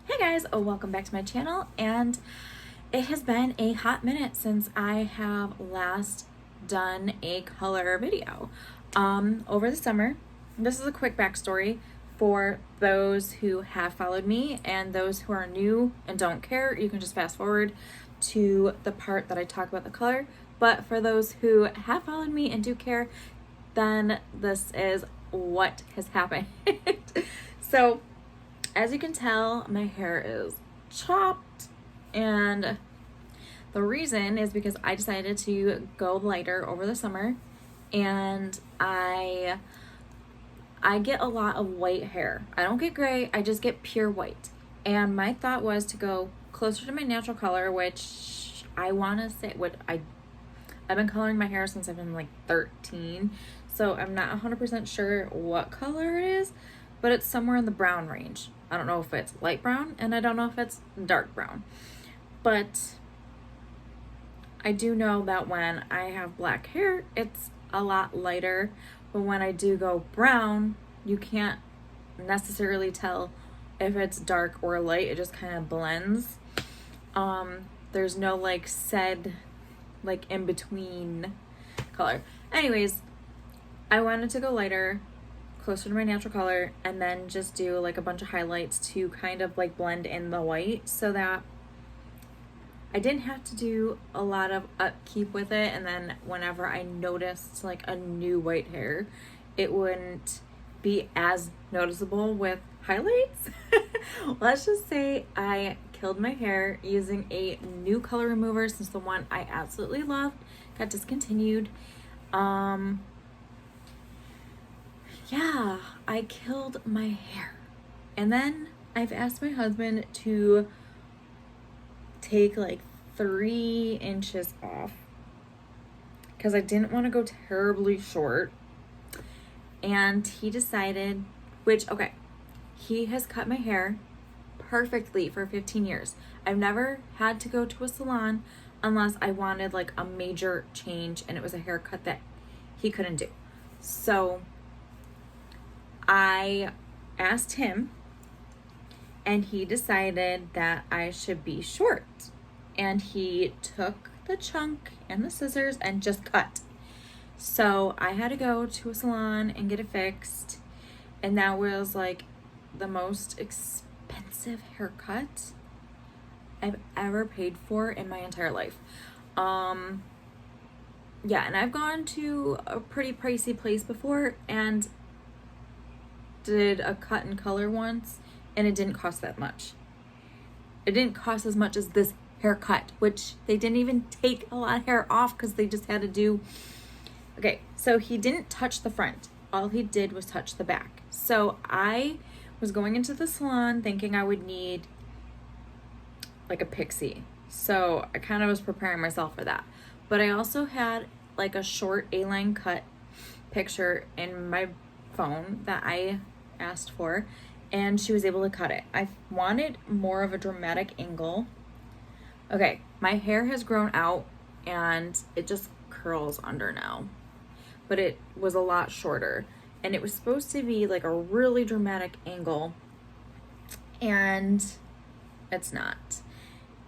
Hey guys, welcome back to my channel, and it has been a hot minute since I have last done a color video. Over the summer. This is a quick backstory for those who have followed me, and those who are new and don't care, you can just fast forward to the part that I talk about the color. But for those who have followed me and do care, then this is what has happened. So as you can tell, my hair is chopped, and the reason is because I decided to go lighter over the summer, and I get a lot of white hair. I don't get gray, I just get pure white. And my thought was to go closer to my natural color, which I want to say, I've been coloring my hair since I've been like 13, so I'm not 100% sure what color it is, but it's somewhere in the brown range. I don't know if it's light brown, and I don't know if it's dark brown, but I do know that when I have black hair, it's a lot lighter, but when I do go brown, you can't necessarily tell if it's dark or light. It just kind of blends. There's no like in between color. Anyways, I wanted to go lighter, closer to my natural color, and then just do like a bunch of highlights to kind of like blend in the white, so that I didn't have to do a lot of upkeep with it. And then whenever I noticed like a new white hair, it wouldn't be as noticeable with highlights. Let's just say I killed my hair using a new color remover, since the one I absolutely loved got discontinued. Yeah, I killed my hair. And then I've asked my husband to take like 3 inches off, because I didn't want to go terribly short. And he decided, he has cut my hair perfectly for 15 years. I've never had to go to a salon unless I wanted like a major change, and it was a haircut that he couldn't do. So I asked him, and he decided that I should be short. And he took the chunk and the scissors and just cut. So I had to go to a salon and get it fixed. And that was like the most expensive haircut I've ever paid for in my entire life. Yeah, and I've gone to a pretty pricey place before and did a cut and color once, and it didn't cost that much. It didn't cost as much as this haircut, which they didn't even take a lot of hair off, because they just had to do, so he didn't touch the front. All he did was touch the back. So I was going into the salon thinking I would need like a pixie. So I kind of was preparing myself for that. But I also had like a short A-line cut picture in my phone that I asked for, and she was able to cut it. I wanted more of a dramatic angle. Okay, my hair has grown out and it just curls under now, but it was a lot shorter, and it was supposed to be like a really dramatic angle, and it's not.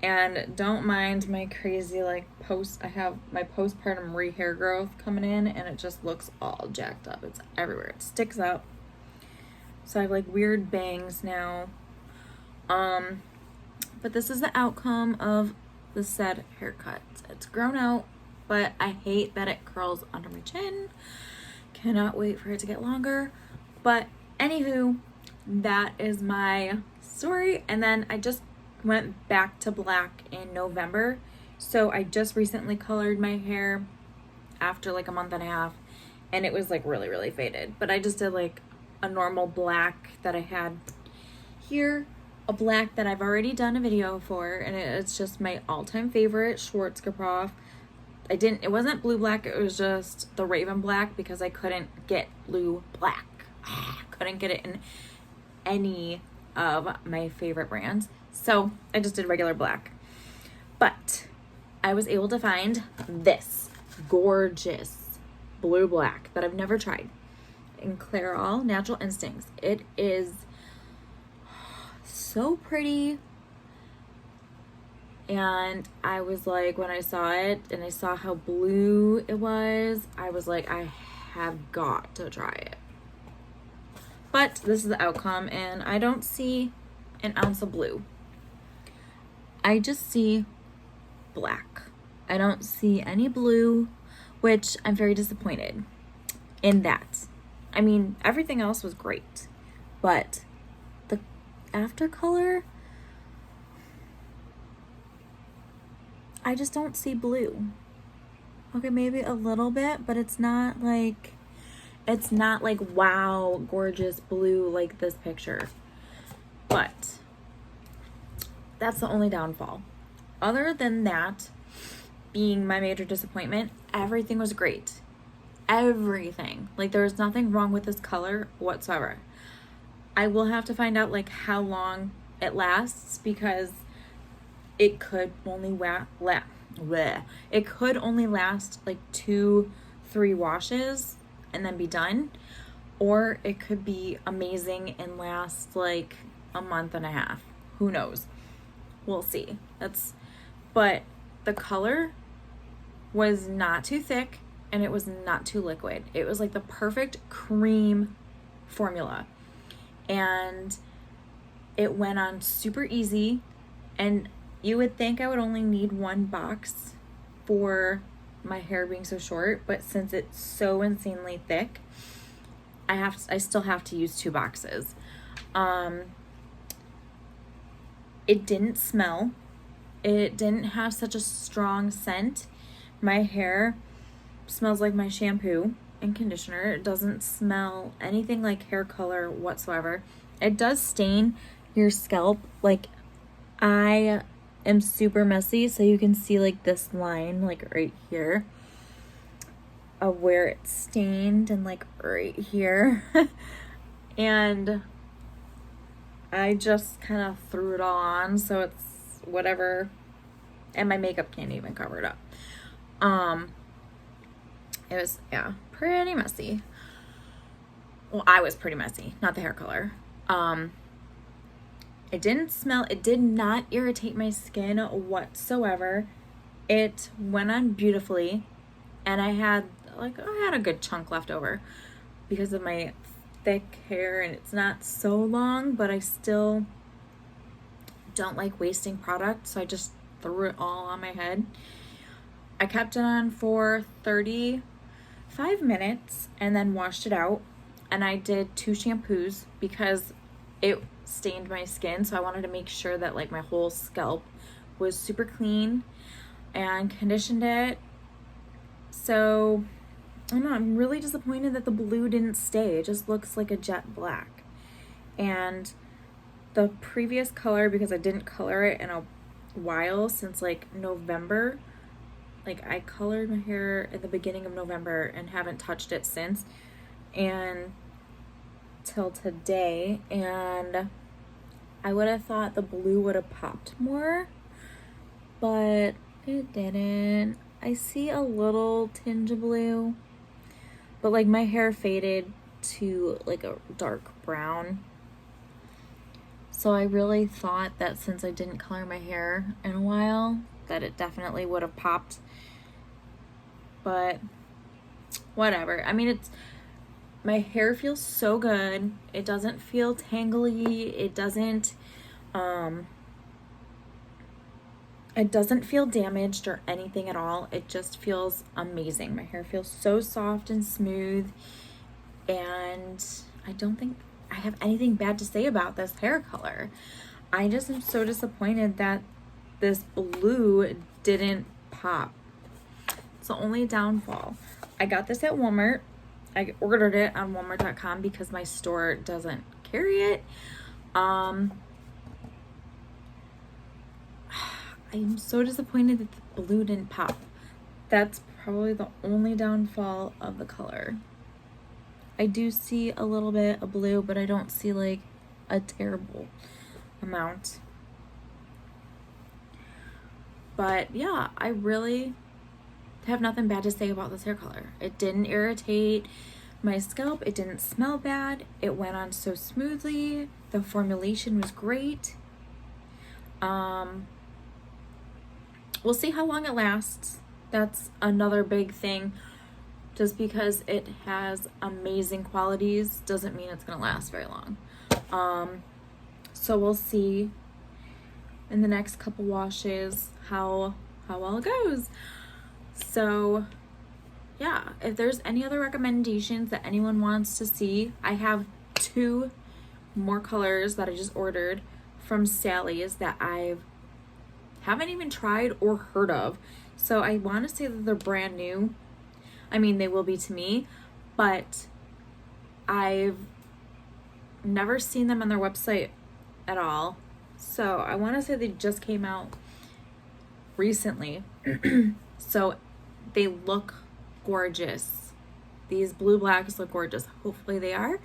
And don't mind my crazy like I have my postpartum re-hair growth coming in, and it just looks all jacked up. It's everywhere. It sticks up. So I have like weird bangs now. But this is the outcome of the said haircut. It's grown out, but I hate that it curls under my chin. Cannot wait for it to get longer. But anywho, that is my story. And then I just went back to black in November. So I just recently colored my hair after like a month and a half, and it was like really, really faded. But I just did like a normal black that I had here, a black that I've already done a video for, and it's just my all-time favorite Schwarzkopf. It wasn't blue black, it was just the Raven black, because I couldn't get blue black. Couldn't get it in any of my favorite brands, so I just did regular black. But I was able to find this gorgeous blue black that I've never tried in Clairol Natural Instincts. It is so pretty. And I was like, when I saw it and I saw how blue it was, I was like, I have got to try it. But this is the outcome, and I don't see an ounce of blue. I just see black. I don't see any blue, which I'm very disappointed in that. I mean, everything else was great, but the after color, I just don't see blue. Okay, maybe a little bit, but it's not like wow, gorgeous blue like this picture. But that's the only downfall. Other than that being my major disappointment, everything was great. Everything. Like, there's nothing wrong with this color whatsoever. I will have to find out like how long it lasts, because it could only last like 2-3 washes and then be done, or it could be amazing and last like a month and a half. Who knows? We'll see. But the color was not too thick and it was not too liquid. It was like the perfect cream formula, and it went on super easy. And you would think I would only need 1 box for my hair being so short, but since it's so insanely thick, I still have to use 2 boxes. It didn't smell. It didn't have such a strong scent. My hair smells like my shampoo and conditioner. It doesn't smell anything like hair color whatsoever. It does stain your scalp. Like, I am super messy, so you can see like this line like right here of where it's stained, and like right here. And I just kind of threw it all on, so it's whatever, and my makeup can't even cover it up. It was, yeah, pretty messy. Well, I was pretty messy, not the hair color. It didn't smell. It did not irritate my skin whatsoever. It went on beautifully, and I had a good chunk left over because of my thick hair, and it's not so long, but I still don't like wasting product, so I just threw it all on my head. I kept it on for 35 minutes and then washed it out, and I did 2 shampoos because it stained my skin, so I wanted to make sure that like my whole scalp was super clean, and conditioned it. So I don't know, I'm really disappointed that the blue didn't stay. It just looks like a jet black. And the previous color, because I didn't color it in a while, since like November, like I colored my hair at the beginning of November and haven't touched it since, and till today, and I would have thought the blue would have popped more, but it didn't. I see a little tinge of blue, but like my hair faded to like a dark brown, so I really thought that since I didn't color my hair in a while, that it definitely would have popped. But whatever. I mean, my hair feels so good. It doesn't feel tangly. It doesn't feel damaged or anything at all. It just feels amazing. My hair feels so soft and smooth, and I don't think I have anything bad to say about this hair color. I just am so disappointed that this blue didn't pop. It's the only downfall. I got this at Walmart. I ordered it on Walmart.com because my store doesn't carry it. I'm so disappointed that the blue didn't pop. That's probably the only downfall of the color. I do see a little bit of blue, but I don't see like a terrible amount. But yeah, I really have nothing bad to say about this hair color. It didn't irritate my scalp. It didn't smell bad. It went on so smoothly. The formulation was great. We'll see how long it lasts. That's another big thing. Just because it has amazing qualities doesn't mean it's gonna last very long. So we'll see in the next couple washes how well it goes. So yeah, if there's any other recommendations that anyone wants to see, I have 2 more colors that I just ordered from Sally's that I haven't even tried or heard of. So I want to say that they're brand new. I mean, they will be to me, but I've never seen them on their website at all. So I want to say they just came out recently. So they look gorgeous. These blue blacks look gorgeous. Hopefully they are.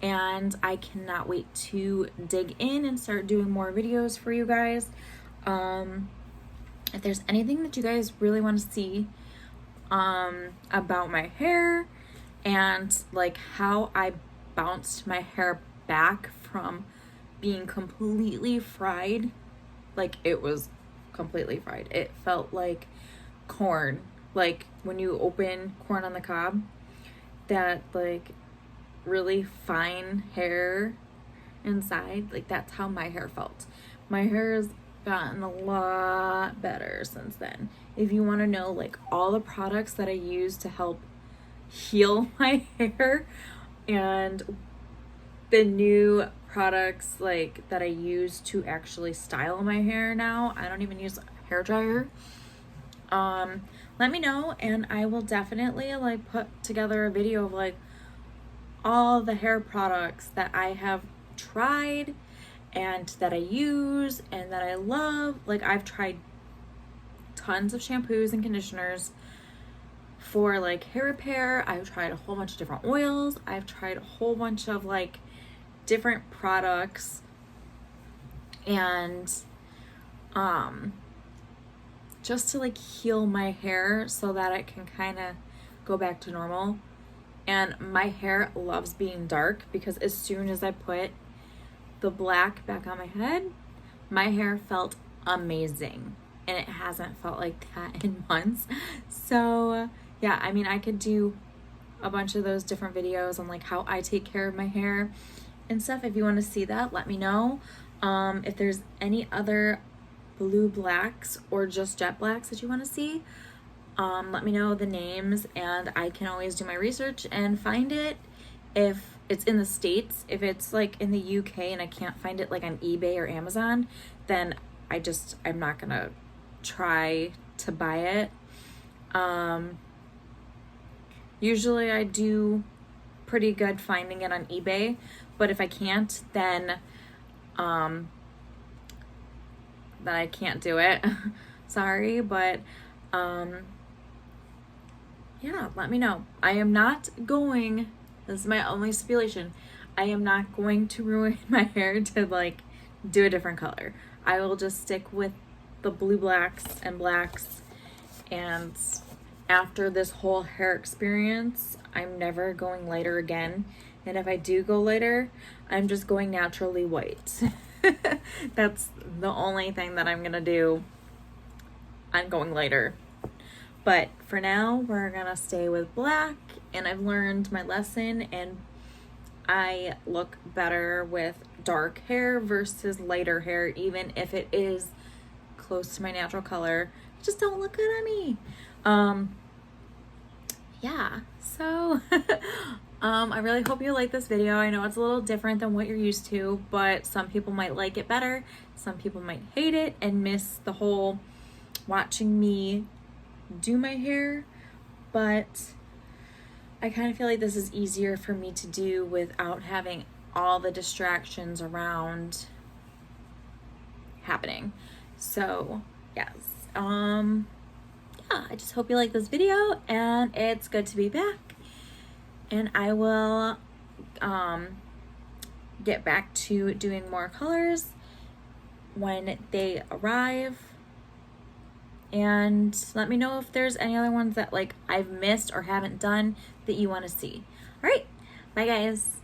And I cannot wait to dig in and start doing more videos for you guys. If there's anything that you guys really want to see about my hair and like how I bounced my hair back from being completely fried, like it was completely fried. It felt like corn, like when you open corn on the cob, that like really fine hair inside, like that's how my hair felt. My hair has gotten a lot better since then. If you want to know like all the products that I use to help heal my hair and the new products like that I use to actually style my hair now, I don't even use a hair dryer. Let me know and I will definitely like put together a video of like all the hair products that I have tried and that I use and that I love. Like I've tried tons of shampoos and conditioners for like hair repair. I've tried a whole bunch of different oils. I've tried a whole bunch of like different products and just to like heal my hair so that it can kind of go back to normal. And my hair loves being dark because as soon as I put the black back on my head, my hair felt amazing, and it hasn't felt like that in months. So yeah, I mean, I could do a bunch of those different videos on like how I take care of my hair and stuff. If you want to see that, let me know. If there's any other blue blacks or just jet blacks that you want to see, let me know the names and I can always do my research and find it. If it's in the States, if it's like in the UK and I can't find it like on eBay or Amazon, then I'm not gonna try to buy it. Usually I do pretty good finding it on eBay, but if I can't, then I can't do it. Sorry, but yeah, let me know. I am not going, this is my only stipulation, I am not going to ruin my hair to like do a different color. I will just stick with the blue blacks and blacks, and after this whole hair experience, I'm never going lighter again. And if I do go lighter, I'm just going naturally white. That's the only thing that I'm gonna do. I'm going lighter. But for now, we're gonna stay with black, and I've learned my lesson, and I look better with dark hair versus lighter hair, even if it is close to my natural color. It just don't look good on me. Yeah, so I really hope you like this video. I know it's a little different than what you're used to, but some people might like it better. Some people might hate it and miss the whole watching me do my hair, but I kind of feel like this is easier for me to do without having all the distractions around happening. So yes, yeah, I just hope you like this video, and it's good to be back, and I will get back to doing more colors when they arrive. And let me know if there's any other ones that like I've missed or haven't done that you want to see. All right, bye guys.